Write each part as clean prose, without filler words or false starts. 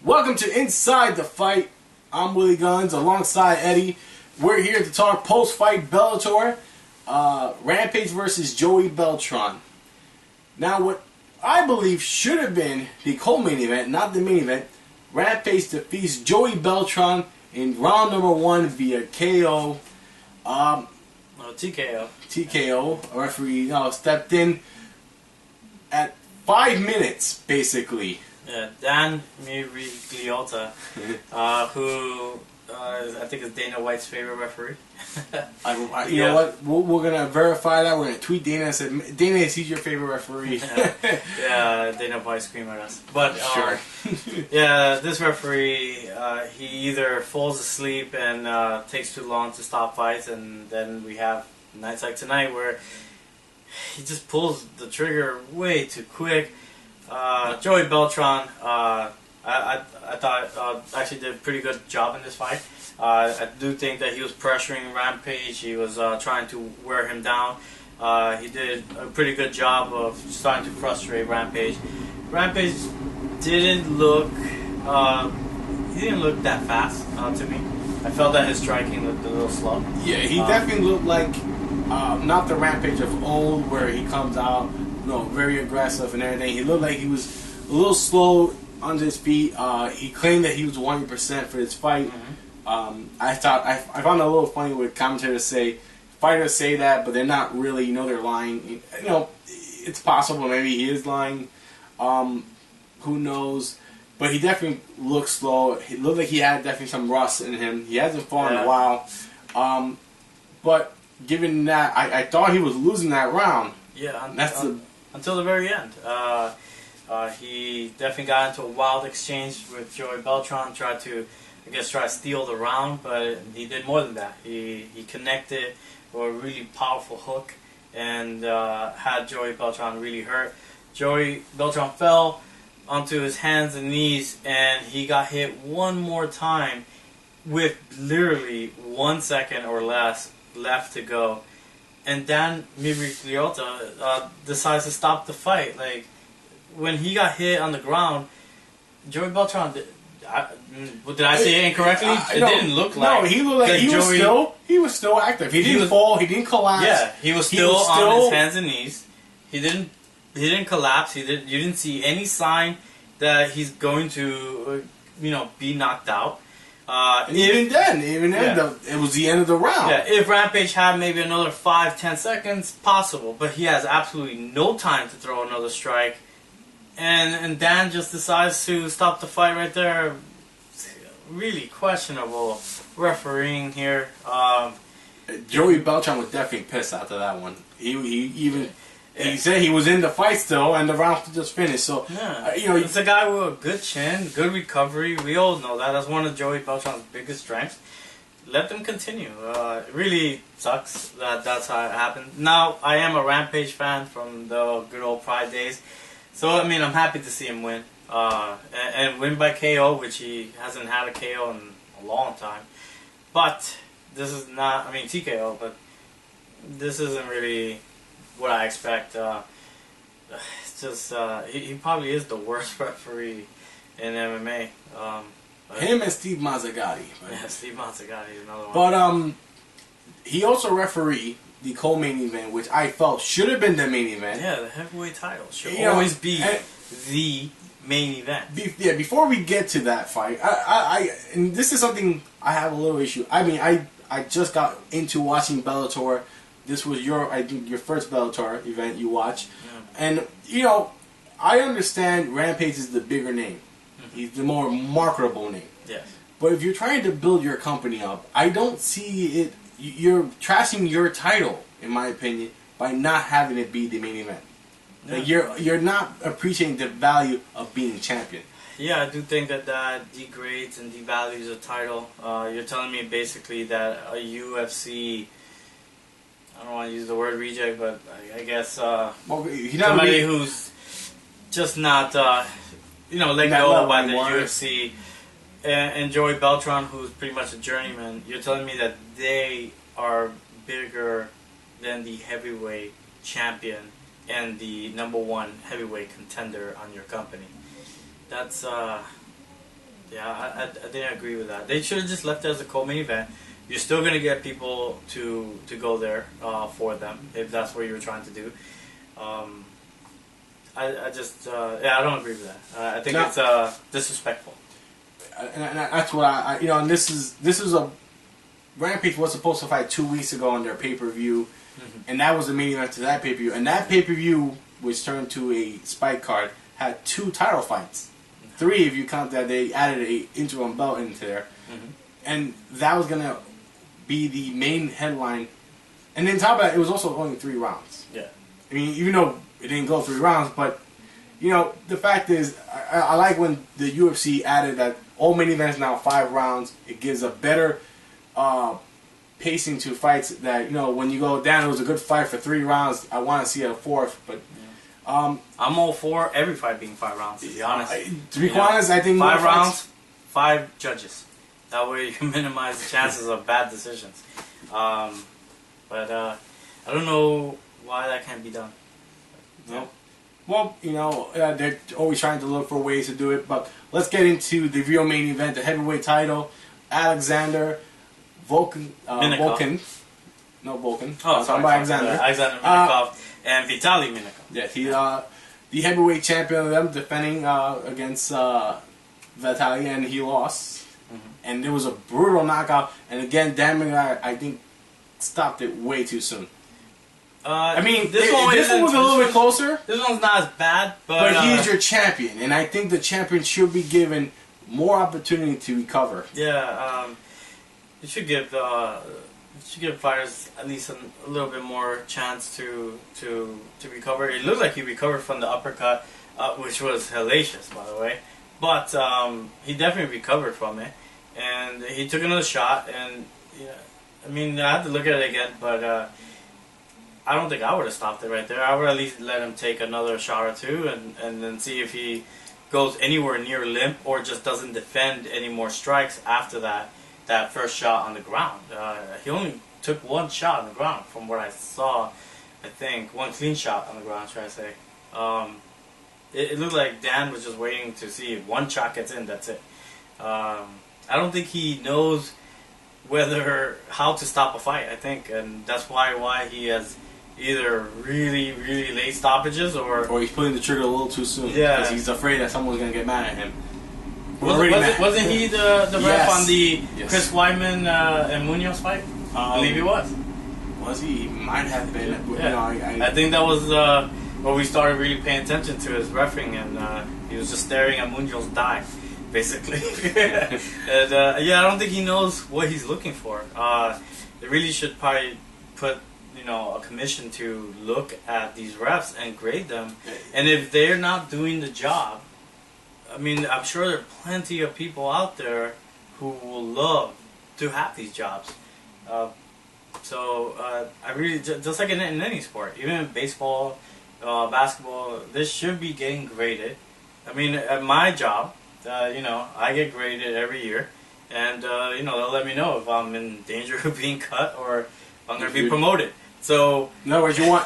Welcome to Inside the Fight. I'm Willie Guns alongside Eddie. We're here to talk post-fight Bellator, Rampage versus Joey Beltran. Now, what I believe should have been the co-main event, not the main event, Rampage defeats Joey Beltran in round number 1 via KO. TKO. TKO. A referee stepped in at 5 minutes, basically. Yeah, Dan Miragliotta, who I think is Dana White's favorite referee. You know what? We're going to verify that. We're going to tweet Dana and say, Dana, is he your favorite referee? Yeah, Dana White scream at us. But, sure. Yeah, this referee, he either falls asleep and takes too long to stop fights, and then we have nights like tonight where he just pulls the trigger way too quick. Joey Beltran, I thought actually did a pretty good job in this fight. I do think that he was pressuring Rampage. He was trying to wear him down. He did a pretty good job of starting to frustrate Rampage. Rampage didn't look that fast to me. I felt that his striking looked a little slow. Yeah, he definitely looked like not the Rampage of old, where he comes out, very aggressive and everything. He looked like he was a little slow on his feet. He claimed that he was 100% for this fight. Mm-hmm. I found it a little funny with commentators fighters say that, but they're not really. They're lying. It's possible maybe he is lying. Who knows? But he definitely looked slow. He looked like he had definitely some rust in him. He hasn't fought in a while. But given that, I thought he was losing that round. Yeah, until the very end. He definitely got into a wild exchange with Joey Beltran, tried to steal the round, but he did more than that. He connected with a really powerful hook and had Joey Beltran really hurt. Joey Beltran fell onto his hands and knees, and he got hit one more time with literally 1 second or less left to go. And Dan Miragliotta decides to stop the fight. Like, when he got hit on the ground, Joey Beltran, did I say it incorrectly? It didn't look like. No, he looked like he was still active. He didn't fall. He didn't collapse. Yeah, he was still on his hands and knees. He didn't collapse. You didn't see any sign that he's going to be knocked out. Even then, it was the end of the round. Yeah, if Rampage had maybe another 5-10 seconds, possible. But he has absolutely no time to throw another strike. And Dan just decides to stop the fight right there. Really questionable refereeing here. Joey Beltran was definitely pissed after that one. He said he was in the fight still, and the round just finished. So, it's a guy with a good chin, good recovery. We all know that. That's one of Joey Beltran's biggest strengths. Let them continue. It really sucks that that's how it happened. Now, I am a Rampage fan from the good old Pride days. So, I'm happy to see him win. And win by KO, which he hasn't had a KO in a long time. But this is not, TKO, but this isn't really what I expect. It's just he probably is the worst referee in MMA. Him and Steve Mazzagatti. Yeah, Steve Mazzagatti is another one. But he also refereed the co-main event, which I felt should have been the main event. Yeah, the heavyweight title should always be the main event. Before we get to that fight, and this is something I have a little issue. I just got into watching Bellator. This was your first Bellator event you watched. Yeah. And, I understand Rampage is the bigger name. Mm-hmm. He's the more marketable name. Yes. But if you're trying to build your company up, I don't see it. You're trashing your title, in my opinion, by not having it be the main event. Yeah. Like you're not appreciating the value of being champion. Yeah, I do think that degrades and devalues a title. You're telling me basically that a UFC... I don't want to use the word reject, but I guess somebody who's just not, let go by the UFC, and Joey Beltran, who's pretty much a journeyman, you're telling me that they are bigger than the heavyweight champion and the #1 heavyweight contender on your company. That's Yeah, I didn't agree with that. They should have just left it as a co-main event. You're still going to get people to go there for them, if that's what you were trying to do. I just, I don't agree with that. I think it's disrespectful. And that's what and this is a Rampage was supposed to fight 2 weeks ago on their pay-per-view, and that was the main event to that pay-per-view. And that pay-per-view, which turned to a spike card, had 2 title fights. 3 if you count that they added a interim belt into there. And that was going to be the main headline. And then top of that, it was also only 3 rounds. Yeah. I mean, even though it didn't go 3 rounds, but, the fact is, I like when the UFC added that all main events now 5 rounds. It gives a better pacing to fights that, when you go down, it was a good fight for 3 rounds. I want to see a 4th, but... I'm all for every fight being 5 rounds, to be honest. To be honest, I think 5 rounds, 5 judges. That way you can minimize the chances of bad decisions. But I don't know why that can't be done. No. Well, they're always trying to look for ways to do it. But let's get into the real main event, the heavyweight title. Alexander Volkan. No, Volkan. Oh, sorry. Alexander. Alexander Minakov and Vitaly Minakov. Yeah, he the heavyweight champion of them, defending against Vitaly, and he lost. And there was a brutal knockout. And again, Dan McGuire, I think, stopped it way too soon. I mean, this one was a little bit closer. This one's not as bad, but he's your champion, and I think the champion should be given more opportunity to recover. Yeah, you should give fighters at least a little bit more chance to recover. It looked like he recovered from the uppercut, which was hellacious, by the way. But he definitely recovered from it, and he took another shot. And I mean, I have to look at it again, but I don't think I would have stopped it right there. I would at least let him take another shot or two, and then see if he goes anywhere near limp or just doesn't defend any more strikes after that first shot on the ground. He only took 1 shot on the ground from what I saw. I think 1 clean shot on the ground, should I say. It looked like Dan was just waiting to see if 1 shot gets in, that's it. I don't think he knows how to stop a fight, I think, and that's why he has either really, really late stoppages or he's pulling the trigger a little too soon. Yeah. Because he's afraid that someone's going to get mad at him. Wasn't he the ref on the Yes. Chris Weidman and Munoz fight? I believe he was. Was he? He might have been. Yeah. I think that was where we started really paying attention to his reffing, and he was just staring at Munoz die, basically. And I don't think he knows what he's looking for. They really should probably put a commission to look at these refs and grade them, and if they're not doing the job, I mean, I'm sure there are plenty of people out there who will love to have these jobs. I really, just like in any sport, even in baseball, basketball, this should be getting graded. I mean, at my job, I get graded every year, and they'll let me know if I'm in danger of being cut or if I'm going to be promoted. So, in other words, why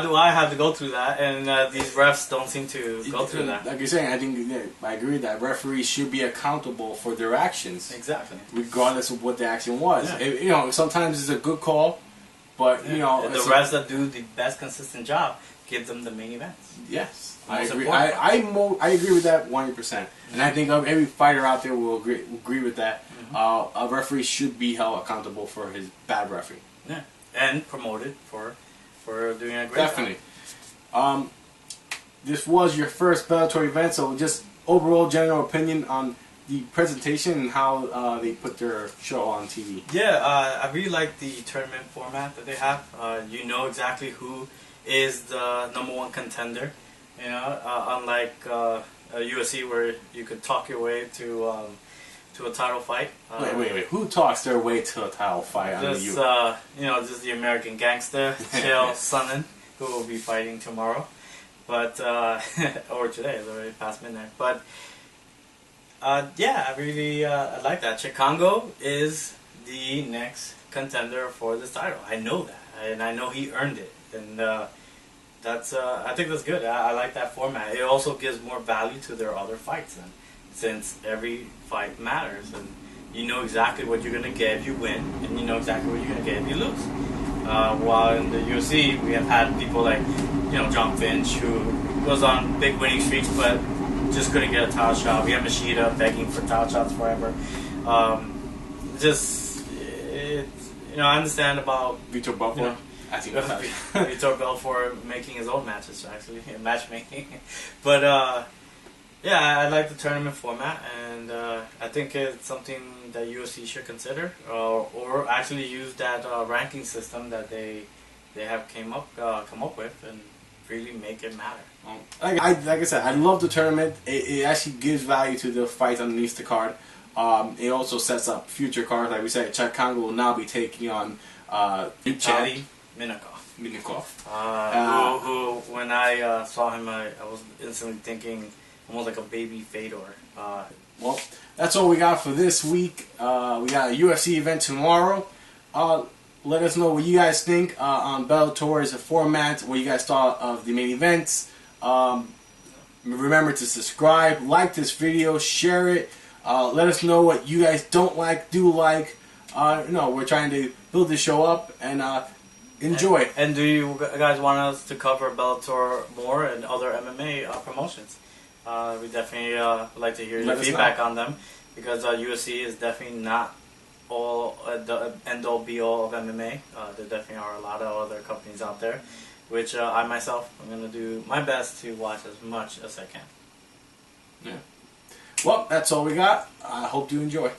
do I have to go through that? And these refs don't seem to go through that. Like you're saying, I think I agree that referees should be accountable for their actions. Exactly. Regardless of what the action was. Yeah. Sometimes it's a good call, but and the refs that do the best consistent job give them the main events. Yes, I agree. I agree with that 100%, and I think every fighter out there will agree with that. A referee should be held accountable for his bad referee. Yeah, and promoted for doing a great Definitely. Job. This was your first Bellator event, so just overall general opinion on the presentation and how they put their show on TV. Yeah, I really like the tournament format that they have. You know exactly who is the #1 contender. Unlike UFC where you could talk your way to a title fight. Wait. Who talks their way to a title fight on the UFC? Just the American gangster, Chael Sonnen, who will be fighting tomorrow. But, or today, it's already past midnight. But, I really I like that. Chikongo is the next contender for this title. I know that. And I know he earned it. And I think that's good. I like that format. It also gives more value to their other fights then. since every fight matters, and you know exactly what you're gonna get if you win, and you know exactly what you're gonna get if you lose. While in the UFC, we have had people like, John Finch, who was on big winning streaks, but just couldn't get a title shot. We have Machida begging for title shots forever. I understand about Vitor Belfort. I think Vitor Belfort making his own matches, actually, matchmaking. But yeah, I like the tournament format, and I think it's something that UFC should consider, or actually use that ranking system that they have come up with, and really make it matter. Like I said, I love the tournament. It actually gives value to the fights underneath the card. It also sets up future cards. Like we said, Chad Congo will now be taking on Vitaly Minakov. Who when I saw him, I was instantly thinking almost like a baby Fedor. Well, that's all we got for this week. We got a UFC event tomorrow. Let us know what you guys think on Bellator's format, what you guys thought of the main events. Remember to subscribe, like this video, share it. Let us know what you guys don't like, do like. We're trying to build this show up and enjoy. And do you guys want us to cover Bellator more and other MMA promotions? We definitely like to hear your feedback on them, because UFC is definitely not all the end-all be-all of MMA. There definitely are a lot of other companies out there, which I myself am going to do my best to watch as much as I can. Yeah. Well, that's all we got. I hope you enjoy.